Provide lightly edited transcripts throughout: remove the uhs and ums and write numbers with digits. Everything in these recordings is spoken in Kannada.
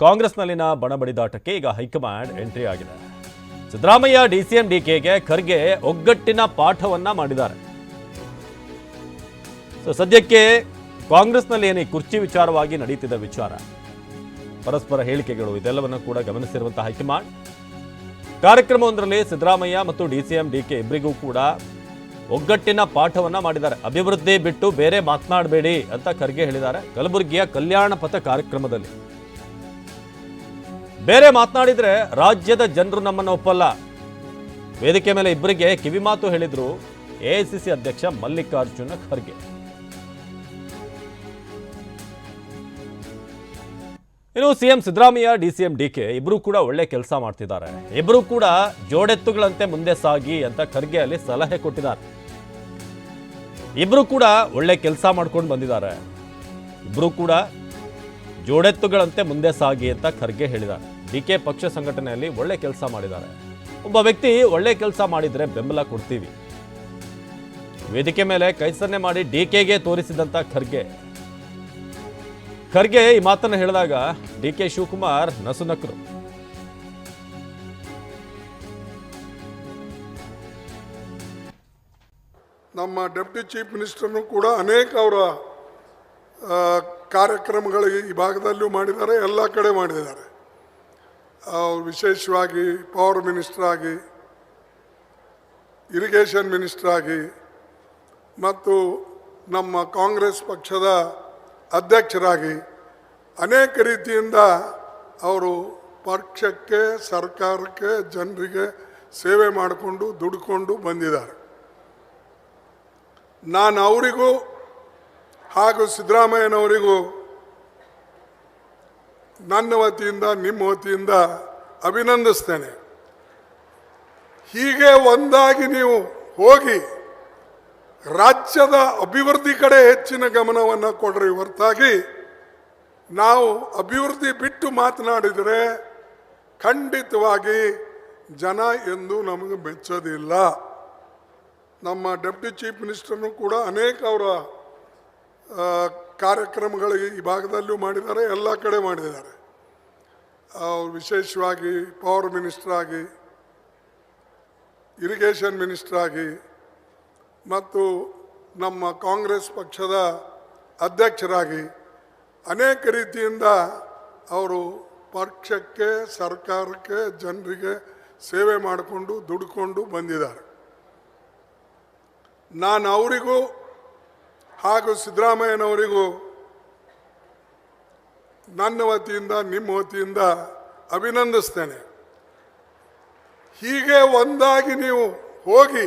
ಕಾಂಗ್ರೆಸ್ನಲ್ಲಿನ ಬಣಬಡಿದಾಟಕ್ಕೆ ಈಗ ಹೈಕಮಾಂಡ್ ಎಂಟ್ರಿ ಆಗಿದೆ. ಸಿದ್ದರಾಮಯ್ಯ ಡಿಸಿಎಂ ಡಿಕೆಗೆ ಖರ್ಗೆ ಒಗ್ಗಟ್ಟಿನ ಪಾಠವನ್ನ ಮಾಡಿದ್ದಾರೆ. ಸದ್ಯಕ್ಕೆ ಕಾಂಗ್ರೆಸ್ನಲ್ಲಿ ಏನು ಕುರ್ಚಿ ವಿಚಾರವಾಗಿ ನಡೀತಿದ್ದ ವಿಚಾರ, ಪರಸ್ಪರ ಹೇಳಿಕೆಗಳು ಇದೆಲ್ಲವನ್ನು ಕೂಡ ಗಮನಿಸಿರುವಂತಹ ಹೈಕಮಾಂಡ್ ಕಾರ್ಯಕ್ರಮವೊಂದರಲ್ಲಿ ಸಿದ್ದರಾಮಯ್ಯ ಮತ್ತು ಡಿಸಿಎಂ ಡಿಕೆ ಇಬ್ಬರಿಗೂ ಕೂಡ ಒಗ್ಗಟ್ಟಿನ ಪಾಠವನ್ನ ಮಾಡಿದ್ದಾರೆ. ಅಭಿವೃದ್ಧಿ ಬಿಟ್ಟು ಬೇರೆ ಮಾತನಾಡಬೇಡಿ ಅಂತ ಖರ್ಗೆ ಹೇಳಿದ್ದಾರೆ. ಕಲಬುರಗಿಯ ಕಲ್ಯಾಣ ಪಥ ಕಾರ್ಯಕ್ರಮದಲ್ಲಿ ಬೇರೆ ಮಾತನಾಡಿದ್ರೆ ರಾಜ್ಯದ ಜನರು ನಮ್ಮನ್ನು ಒಪ್ಪಲ್ಲ. ವೇದಿಕೆ ಮೇಲೆ ಇಬ್ಬರಿಗೆ ಕಿವಿಮಾತು ಹೇಳಿದ್ರು ಎಐಸಿಸಿ ಅಧ್ಯಕ್ಷ ಮಲ್ಲಿಕಾರ್ಜುನ ಖರ್ಗೆ. ಇನ್ನು ಸಿಎಂ ಸಿದ್ದರಾಮಯ್ಯ ಡಿಸಿಎಂ ಡಿಕೆ ಇಬ್ರು ಕೂಡ ಒಳ್ಳೆ ಕೆಲಸ ಮಾಡ್ತಿದ್ದಾರೆ. ಇಬ್ರು ಕೂಡ ಜೋಡೆತ್ತುಗಳಂತೆ ಮುಂದೆ ಸಾಗಿ ಅಂತ ಖರ್ಗೆ ಅಲ್ಲಿ ಸಲಹೆ ಕೊಟ್ಟಿದ್ದಾರೆ. ಇಬ್ರು ಕೂಡ ಒಳ್ಳೆ ಕೆಲಸ ಮಾಡ್ಕೊಂಡು ಬಂದಿದ್ದಾರೆ. ಇಬ್ರು ಕೂಡ ಜೋಡೆತ್ತುಗಳಂತೆ ಮುಂದೆ ಸಾಗಿ ಅಂತ ಖರ್ಗೆ ಹೇಳಿದ್ದಾರೆ. ಡಿಕೆ ಪಕ್ಷ ಸಂಘಟನೆಯಲ್ಲಿ ಒಳ್ಳೆ ಕೆಲಸ ಮಾಡಿದ್ದಾರೆ. ಒಬ್ಬ ವ್ಯಕ್ತಿ ಒಳ್ಳೆ ಕೆಲಸ ಮಾಡಿದ್ರೆ ಬೆಂಬಲ ಕೊಡ್ತೀವಿ. ವೇದಿಕೆ ಮೇಲೆ ಕೈ ಸನ್ನೆ ಮಾಡಿ ಡಿಕೆಗೆ ತೋರಿಸಿದಂತ ಖರ್ಗೆ ಈ ಮಾತನ್ನು ಹೇಳಿದಾಗ ಡಿಕೆ ಶಿವಕುಮಾರ್ ನಸುನಕ್ಕರು. ನಮ್ಮ ಡೆಪ್ಟಿ ಚೀಫ್ ಮಿನಿಸ್ಟರ್ನು ಕೂಡ ಅನೇಕ ಅವರ ಕಾರ್ಯಕ್ರಮಗಳಿಗೆ ಈ ಭಾಗದಲ್ಲೂ ಮಾಡಿದ್ದಾರೆ, ಎಲ್ಲ ಕಡೆ ಮಾಡಿದ್ದಾರೆ. ವಿಶೇಷವಾಗಿ ಪವರ್ ಮಿನಿಸ್ಟರ್ ಆಗಿ, ಇರಿಗೇಷನ್ ಮಿನಿಸ್ಟರ್ ಆಗಿ ಮತ್ತು ನಮ್ಮ ಕಾಂಗ್ರೆಸ್ ಪಕ್ಷದ ಅಧ್ಯಕ್ಷರಾಗಿ ಅನೇಕ ರೀತಿಯಿಂದ ಅವರು ಪಕ್ಷಕ್ಕೆ, ಸರ್ಕಾರಕ್ಕೆ, ಜನರಿಗೆ ಸೇವೆ ಮಾಡಿಕೊಂಡು ದುಡ್ಕೊಂಡು ಬಂದಿದ್ದಾರೆ. ನಾನು ಅವರಿಗೂ ಹಾಗೂ ಸಿದ್ದರಾಮಯ್ಯನವರಿಗೂ ನನ್ನ ವತಿಯಿಂದ, ನಿಮ್ಮ ವತಿಯಿಂದ ಅಭಿನಂದಿಸ್ತೇನೆ. ಹೀಗೆ ಒಂದಾಗಿ ನೀವು ಹೋಗಿ ರಾಜ್ಯದ ಅಭಿವೃದ್ಧಿ ಕಡೆ ಹೆಚ್ಚಿನ ಗಮನವನ್ನು ಕೊಡ್ರಿ ಹೊರತಾಗಿ ನಾವು ಅಭಿವೃದ್ಧಿ ಬಿಟ್ಟು ಮಾತನಾಡಿದರೆ ಖಂಡಿತವಾಗಿ ಜನ ಎಂದು ನಮಗೆ ಮೆಚ್ಚೋದಿಲ್ಲ. ನಮ್ಮ ಡೆಪ್ಟಿ ಚೀಫ್ ಮಿನಿಸ್ಟರ್ನು ಕೂಡ ಅನೇಕ ಅವರ ಕಾರ್ಯಕ್ರಮಗಳಿಗೆ ಈ ಭಾಗದಲ್ಲೂ ಮಾಡಿದ್ದಾರೆ, ಎಲ್ಲ ಕಡೆ ಮಾಡಿದ್ದಾರೆ. ವಿಶೇಷವಾಗಿ ಪವರ್ ಮಿನಿಸ್ಟರ್ ಆಗಿ, ಇರಿಗೇಷನ್ ಮಿನಿಸ್ಟರ್ ಆಗಿ ಮತ್ತು ನಮ್ಮ ಕಾಂಗ್ರೆಸ್ ಪಕ್ಷದ ಅಧ್ಯಕ್ಷರಾಗಿ ಅನೇಕ ರೀತಿಯಿಂದ ಅವರು ಪಕ್ಷಕ್ಕೆ, ಸರ್ಕಾರಕ್ಕೆ, ಜನರಿಗೆ ಸೇವೆ ಮಾಡಿಕೊಂಡು ದುಡ್ಕೊಂಡು ಬಂದಿದ್ದಾರೆ. ನಾನು ಅವರಿಗೂ ಹಾಗೂ ಸಿದ್ದರಾಮಯ್ಯನವರಿಗೂ ನನ್ನ ವತಿಯಿಂದ, ನಿಮ್ಮ ವತಿಯಿಂದ ಅಭಿನಂದಿಸ್ತೇನೆ. ಹೀಗೆ ಒಂದಾಗಿ ನೀವು ಹೋಗಿ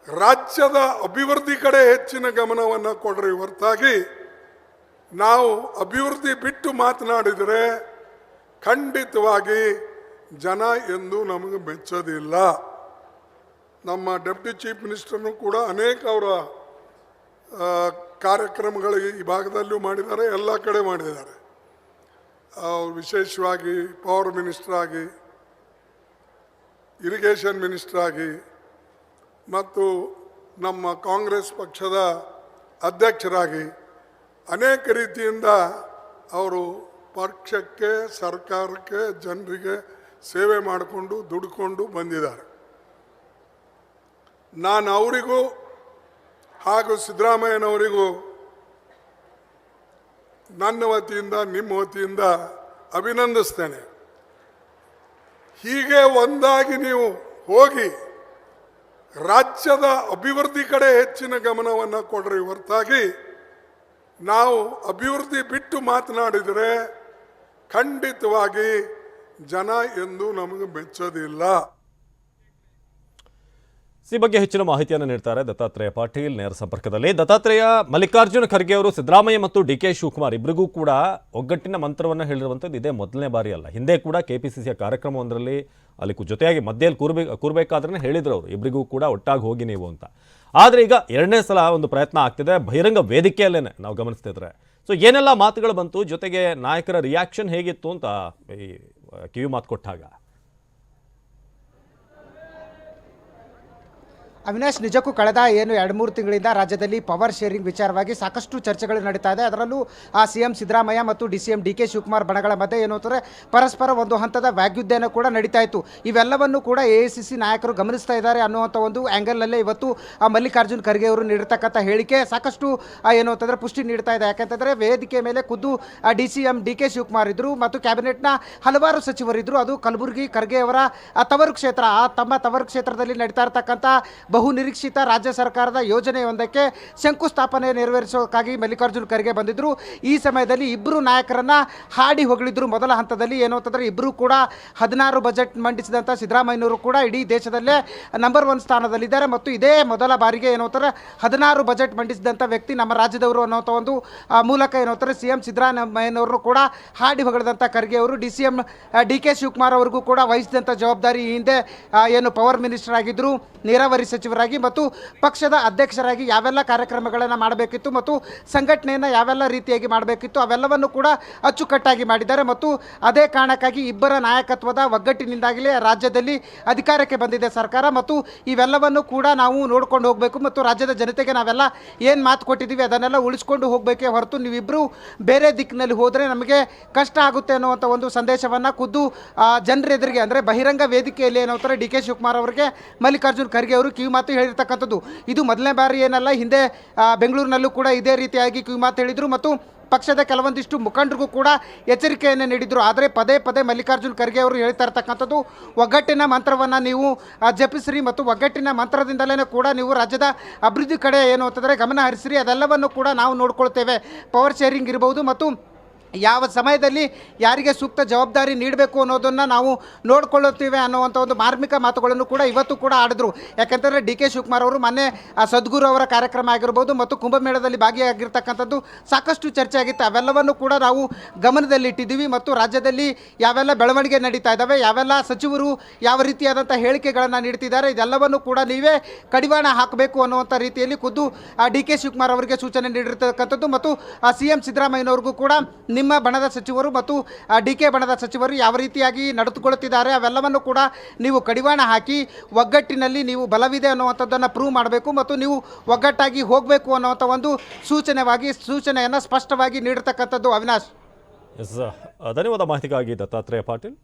ರಾಜ್ಯದ ಅಭಿವೃದ್ಧಿ ಕಡೆ ಹೆಚ್ಚಿನ ಗಮನವನ್ನು ಕೊಡ್ರಿ ಹೊರತಾಗಿ ನಾವು ಅಭಿವೃದ್ಧಿ ಬಿಟ್ಟು ಮಾತನಾಡಿದರೆ ಖಂಡಿತವಾಗಿ ಜನ ಎಂದು ನಮಗೆ ಮೆಚ್ಚೋದಿಲ್ಲ. ನಮ್ಮ ಡೆಪ್ಟಿ ಚೀಫ್ ಮಿನಿಸ್ಟರ್ನು ಕೂಡ ಅನೇಕ ಅವರ ಕಾರ್ಯಕ್ರಮಗಳಿಗೆ ಈ ಭಾಗದಲ್ಲೂ ಮಾಡಿದ್ದಾರೆ, ಎಲ್ಲ ಕಡೆ ಮಾಡಿದ್ದಾರೆ. ವಿಶೇಷವಾಗಿ ಪವರ್ ಮಿನಿಸ್ಟರ್ ಆಗಿ, ಇರಿಗೇಷನ್ ಮಿನಿಸ್ಟರ್ ಆಗಿ ಮತ್ತು ನಮ್ಮ ಕಾಂಗ್ರೆಸ್ ಪಕ್ಷದ ಅಧ್ಯಕ್ಷರಾಗಿ ಅನೇಕ ರೀತಿಯಿಂದ ಅವರು ಪಕ್ಷಕ್ಕೆ, ಸರ್ಕಾರಕ್ಕೆ, ಜನರಿಗೆ ಸೇವೆ ಮಾಡಿಕೊಂಡು ದುಡ್ಕೊಂಡು ಬಂದಿದ್ದಾರೆ. ನಾನು ಅವರಿಗೂ ಹಾಗೂ ಸಿದ್ದರಾಮಯ್ಯನವರಿಗೂ ನನ್ನ ವತಿಯಿಂದ, ನಿಮ್ಮ ವತಿಯಿಂದ ಅಭಿನಂದಿಸ್ತೇನೆ. ಹೀಗೆ ಒಂದಾಗಿ ನೀವು ಹೋಗಿ ರಾಜ್ಯದ ಅಭಿವೃದ್ಧಿ ಕಡೆ ಹೆಚ್ಚಿನ ಗಮನವನ್ನು ಕೊಡ್ರಿ ಹೊರತಾಗಿ ನಾವು ಅಭಿವೃದ್ಧಿ ಬಿಟ್ಟು ಮಾತನಾಡಿದರೆ ಖಂಡಿತವಾಗಿ ಜನ ಎಂದು ನಮಗೆ ಮೆಚ್ಚೋದಿಲ್ಲ. ಈ ಬಗ್ಗೆ ಹೆಚ್ಚಿನ ಮಾಹಿತಿಯನ್ನು ನೀಡ್ತಾರೆ ದತ್ತಾತ್ರೇಯ ಪಾಟೀಲ್ ನೇರ ಸಂಪರ್ಕದಲ್ಲಿ. ದತ್ತಾತ್ರೇಯ, ಮಲ್ಲಿಕಾರ್ಜುನ ಖರ್ಗೆ ಅವರು ಸಿದ್ದರಾಮಯ್ಯ ಮತ್ತು ಡಿಕೆ ಶಿವಕುಮಾರ್ ಇಬ್ಬರಿಗೂ ಕೂಡ ಒಗ್ಗಟ್ಟಿನ ಮಂತ್ರವನ್ನು ಹೇಳಿರುವಂಥದ್ದು ಇದೇ ಮೊದಲನೇ ಬಾರಿ ಅಲ್ಲ. ಹಿಂದೆ ಕೂಡ ಕೆಪಿಸಿಸಿಯ ಕಾರ್ಯಕ್ರಮವೊಂದರಲ್ಲಿ ಅಲ್ಲಿ ಜೊತೆಯಾಗಿ ಮಧ್ಯೆಯಲ್ಲಿ ಕೂರಬೇಕಾದ್ರೆ ಹೇಳಿದ್ರು ಅವರು ಇಬ್ಬರಿಗೂ ಕೂಡ ಒಟ್ಟಾಗಿ ಹೋಗಿ ನೀವು ಅಂತ. ಆದರೆ ಈಗ ಎರಡನೇ ಸಲ ಒಂದು ಪ್ರಯತ್ನ ಆಗ್ತಿದೆ ಬಹಿರಂಗ ವೇದಿಕೆಯಲ್ಲೇನೆ ನಾವು ಗಮನಿಸ್ತಿದ್ರೆ. ಸೊ ಏನೆಲ್ಲ ಮಾತುಗಳು ಬಂತು, ಜೊತೆಗೆ ನಾಯಕರ ರಿಯಾಕ್ಷನ್ ಹೇಗಿತ್ತು ಅಂತ ಈ ಕಿವಿ ಮಾತು ಕೊಟ್ಟಾಗ? ಅವಿನಾಶ್, ನಿಜಕ್ಕೂ ಕಳೆದ 2-3 ತಿಂಗಳಿಂದ ರಾಜ್ಯದಲ್ಲಿ ಪವರ್ ಶೇರಿಂಗ್ ವಿಚಾರವಾಗಿ ಸಾಕಷ್ಟು ಚರ್ಚೆಗಳು ನಡೀತಾ ಇದೆ. ಅದರಲ್ಲೂ CM ಸಿದ್ದರಾಮಯ್ಯ ಮತ್ತು DCM DK ಶಿವಕುಮಾರ್ ಬಣಗಳ ಮಧ್ಯೆ ಏನು ಅಂತಾರೆ, ಪರಸ್ಪರ ಒಂದು ಹಂತದ ವಾಗ್ಯುದ್ಧನ ಕೂಡ ನಡೀತಾ ಇತ್ತು. ಇವೆಲ್ಲವನ್ನು ಕೂಡ AICC ನಾಯಕರು ಗಮನಿಸ್ತಾ ಇದ್ದಾರೆ ಅನ್ನುವಂಥ ಒಂದು ಆ್ಯಂಗಲ್ನಲ್ಲೇ ಇವತ್ತು ಮಲ್ಲಿಕಾರ್ಜುನ್ ಖರ್ಗೆ ಅವರು ನೀಡಿರ್ತಕ್ಕಂಥ ಹೇಳಿಕೆ ಸಾಕಷ್ಟು ಏನು ಅಂತಂದರೆ ಪುಷ್ಟಿ ನೀಡ್ತಾ ಇದೆ. ಯಾಕೆಂತಂದರೆ ವೇದಿಕೆ ಮೇಲೆ ಖುದ್ದು DCM DK ಶಿವಕುಮಾರ್ ಇದ್ದರು ಮತ್ತು ಕ್ಯಾಬಿನೆಟ್ನ ಹಲವಾರು ಸಚಿವರಿದ್ದರು. ಅದು ಕಲಬುರಗಿ ಖರ್ಗೆ ಅವರ ತವರು ಕ್ಷೇತ್ರ. ತಮ್ಮ ತವರು ಕ್ಷೇತ್ರದಲ್ಲಿ ನಡೀತಾ ಇರತಕ್ಕಂಥ ಬಹು ನಿರೀಕ್ಷಿತ ರಾಜ್ಯ ಸರ್ಕಾರದ ಯೋಜನೆಯೊಂದಕ್ಕೆ ಶಂಕುಸ್ಥಾಪನೆ ನೆರವೇರಿಸೋಕ್ಕಾಗಿ ಮಲ್ಲಿಕಾರ್ಜುನ್ ಖರ್ಗೆ ಬಂದಿದ್ದರು. ಈ ಸಮಯದಲ್ಲಿ ಇಬ್ಬರು ನಾಯಕರನ್ನ ಹಾಡಿ ಹೊಗಳಿದ್ರು. ಮೊದಲ ಹಂತದಲ್ಲಿ ಏನು ಅಂತಂದರೆ ಇಬ್ಬರು ಕೂಡ 16 ಬಜೆಟ್ ಮಂಡಿಸಿದಂಥ ಸಿದ್ದರಾಮಯ್ಯನವರು ಕೂಡ ಇಡೀ ದೇಶದಲ್ಲೇ ನಂಬರ್ 1 ಸ್ಥಾನದಲ್ಲಿದ್ದಾರೆ ಮತ್ತು ಇದೇ ಮೊದಲ ಬಾರಿಗೆ ಏನು ಅಂತಾರೆ 16 ಬಜೆಟ್ ಮಂಡಿಸಿದಂಥ ವ್ಯಕ್ತಿ ನಮ್ಮ ರಾಜ್ಯದವರು ಅನ್ನೋಂಥ ಒಂದು ಮೂಲಕ ಏನು ಅಂತಾರೆ CM ಸಿದ್ದರಾಮಯ್ಯನವರು ಕೂಡ ಹಾಡಿ ಹೊಗಳಿದಂಥ ಖರ್ಗೆ ಅವರು DCM DK ಶಿವಕುಮಾರ್ ಅವ್ರಿಗೂ ಕೂಡ ವಹಿಸಿದಂಥ ಜವಾಬ್ದಾರಿ ಈ ಹಿಂದೆ ಏನು ಪವರ್ ಮಿನಿಸ್ಟರ್ ಆಗಿದ್ದರು, ನೀರಾವರಿ ಸಚಿವರಾಗಿ ಮತ್ತು ಪಕ್ಷದ ಅಧ್ಯಕ್ಷರಾಗಿ ಯಾವೆಲ್ಲ ಕಾರ್ಯಕ್ರಮಗಳನ್ನು ಮಾಡಬೇಕಿತ್ತು ಮತ್ತು ಸಂಘಟನೆಯನ್ನು ಯಾವೆಲ್ಲ ರೀತಿಯಾಗಿ ಮಾಡಬೇಕಿತ್ತು ಅವೆಲ್ಲವನ್ನು ಕೂಡ ಅಚ್ಚುಕಟ್ಟಾಗಿ ಮಾಡಿದ್ದಾರೆ. ಮತ್ತು ಅದೇ ಕಾರಣಕ್ಕಾಗಿ ಇಬ್ಬರ ನಾಯಕತ್ವದ ಒಗ್ಗಟ್ಟಿನಿಂದಾಗಲೇ ರಾಜ್ಯದಲ್ಲಿ ಅಧಿಕಾರಕ್ಕೆ ಬಂದಿದೆ ಸರ್ಕಾರ. ಮತ್ತು ಇವೆಲ್ಲವನ್ನು ಕೂಡ ನಾವು ನೋಡ್ಕೊಂಡು ಹೋಗಬೇಕು ಮತ್ತು ರಾಜ್ಯದ ಜನತೆಗೆ ನಾವೆಲ್ಲ ಏನು ಮಾತು ಕೊಟ್ಟಿದ್ದೀವಿ ಅದನ್ನೆಲ್ಲ ಉಳಿಸ್ಕೊಂಡು ಹೋಗಬೇಕೇ ಹೊರತು ನೀವಿಬ್ಬರು ಬೇರೆ ದಿಕ್ಕಿನಲ್ಲಿ ಹೋದರೆ ನಮಗೆ ಕಷ್ಟ ಆಗುತ್ತೆ ಅನ್ನುವಂಥ ಒಂದು ಸಂದೇಶವನ್ನು ಖುದ್ದು ಜನರ ಎದುರಿಗೆ ಅಂದರೆ ಬಹಿರಂಗ ವೇದಿಕೆಯಲ್ಲಿ ಏನಂತಾರೆ DK ಶಿವಕುಮಾರ್ ಅವರಿಗೆ ಮಲ್ಲಿಕಾರ್ಜುನ್ ಖರ್ಗೆ ಅವರು ಕಿವಿಮಾತು ಹೇಳಿರ್ತಕ್ಕಂಥದ್ದು. ಇದು ಮೊದಲನೇ ಬಾರಿ ಏನಲ್ಲ, ಹಿಂದೆ ಬೆಂಗಳೂರಿನಲ್ಲೂ ಕೂಡ ಇದೇ ರೀತಿಯಾಗಿ ಕಿವಿಮಾತು ಹೇಳಿದರು ಮತ್ತು ಪಕ್ಷದ ಕೆಲವೊಂದಿಷ್ಟು ಮುಖಂಡರಿಗೂ ಕೂಡ ಎಚ್ಚರಿಕೆಯನ್ನು ನೀಡಿದರು. ಆದರೆ ಪದೇ ಪದೇ ಮಲ್ಲಿಕಾರ್ಜುನ್ ಖರ್ಗೆ ಅವರು ಹೇಳ್ತಾ ಇರ್ತಕ್ಕಂಥದ್ದು ಒಗ್ಗಟ್ಟಿನ ಮಂತ್ರವನ್ನು ನೀವು ಜಪಿಸ್ರಿ ಮತ್ತು ಒಗ್ಗಟ್ಟಿನ ಮಂತ್ರದಿಂದಲೇ ಕೂಡ ನೀವು ರಾಜ್ಯದ ಅಭಿವೃದ್ಧಿ ಕಡೆ ಏನು ಅಂತಂದರೆ ಗಮನ ಹರಿಸಿರಿ, ಅದೆಲ್ಲವನ್ನು ಕೂಡ ನಾವು ನೋಡ್ಕೊಳ್ತೇವೆ. ಪವರ್ ಶೇರಿಂಗ್ ಇರ್ಬೋದು ಮತ್ತು ಯಾವ ಸಮಯದಲ್ಲಿ ಯಾರಿಗೆ ಸೂಕ್ತ ಜವಾಬ್ದಾರಿ ನೀಡಬೇಕು ಅನ್ನೋದನ್ನು ನಾವು ನೋಡ್ಕೊಳ್ಳುತ್ತೀವಿ ಅನ್ನುವಂಥ ಒಂದು ಮಾರ್ಮಿಕ ಮಾತುಗಳನ್ನು ಕೂಡ ಇವತ್ತು ಕೂಡ ಆಡಿದ್ರು. ಯಾಕೆಂತಂದರೆ DK ಶಿವಕುಮಾರ್ ಅವರು ಮೊನ್ನೆ ಸದ್ಗುರು ಅವರ ಕಾರ್ಯಕ್ರಮ ಆಗಿರ್ಬೋದು ಮತ್ತು ಕುಂಭಮೇಳದಲ್ಲಿ ಭಾಗಿಯಾಗಿರ್ತಕ್ಕಂಥದ್ದು ಸಾಕಷ್ಟು ಚರ್ಚೆ ಆಗಿತ್ತು. ಅವೆಲ್ಲವನ್ನು ಕೂಡ ನಾವು ಗಮನದಲ್ಲಿಟ್ಟಿದ್ದೀವಿ ಮತ್ತು ರಾಜ್ಯದಲ್ಲಿ ಯಾವೆಲ್ಲ ಬೆಳವಣಿಗೆ ನಡೀತಾ ಇದ್ದಾವೆ, ಯಾವೆಲ್ಲ ಸಚಿವರು ಯಾವ ರೀತಿಯಾದಂಥ ಹೇಳಿಕೆಗಳನ್ನು ನೀಡ್ತಿದ್ದಾರೆ, ಇದೆಲ್ಲವನ್ನು ಕೂಡ ನೀವೇ ಕಡಿವಾಣ ಹಾಕಬೇಕು ಅನ್ನುವಂಥ ರೀತಿಯಲ್ಲಿ ಖುದ್ದು DK ಶಿವಕುಮಾರ್ ಅವರಿಗೆ ಸೂಚನೆ ನೀಡಿರ್ತಕ್ಕಂಥದ್ದು ಮತ್ತು CM ಸಿದ್ದರಾಮಯ್ಯನವ್ರಿಗೂ ಕೂಡ ನಿಮ್ಮ ಬಣದ ಸಚಿವರು ಮತ್ತು DK ಬಣದ ಸಚಿವರು ಯಾವ ರೀತಿಯಾಗಿ ನಡೆದುಕೊಳ್ಳುತ್ತಿದ್ದಾರೆ ಅವೆಲ್ಲವನ್ನು ಕೂಡ ನೀವು ಕಡಿವಾಣ ಹಾಕಿ ಒಗ್ಗಟ್ಟಿನಲ್ಲಿ ನೀವು ಬಲವಿದೆ ಅನ್ನುವಂಥದ್ದನ್ನು ಪ್ರೂವ್ ಮಾಡಬೇಕು ಮತ್ತು ನೀವು ಒಗ್ಗಟ್ಟಾಗಿ ಹೋಗಬೇಕು ಅನ್ನುವಂಥ ಒಂದು ಸೂಚನೆಯನ್ನು ಸ್ಪಷ್ಟವಾಗಿ ನೀಡಿರ್ತಕ್ಕಂಥದ್ದು. ಅವಿನಾಶ್, ಧನ್ಯವಾದ ಮಾಹಿತಿಗಾಗಿ ದತ್ತಾತ್ರೇಯ ಪಾಟೀಲ್.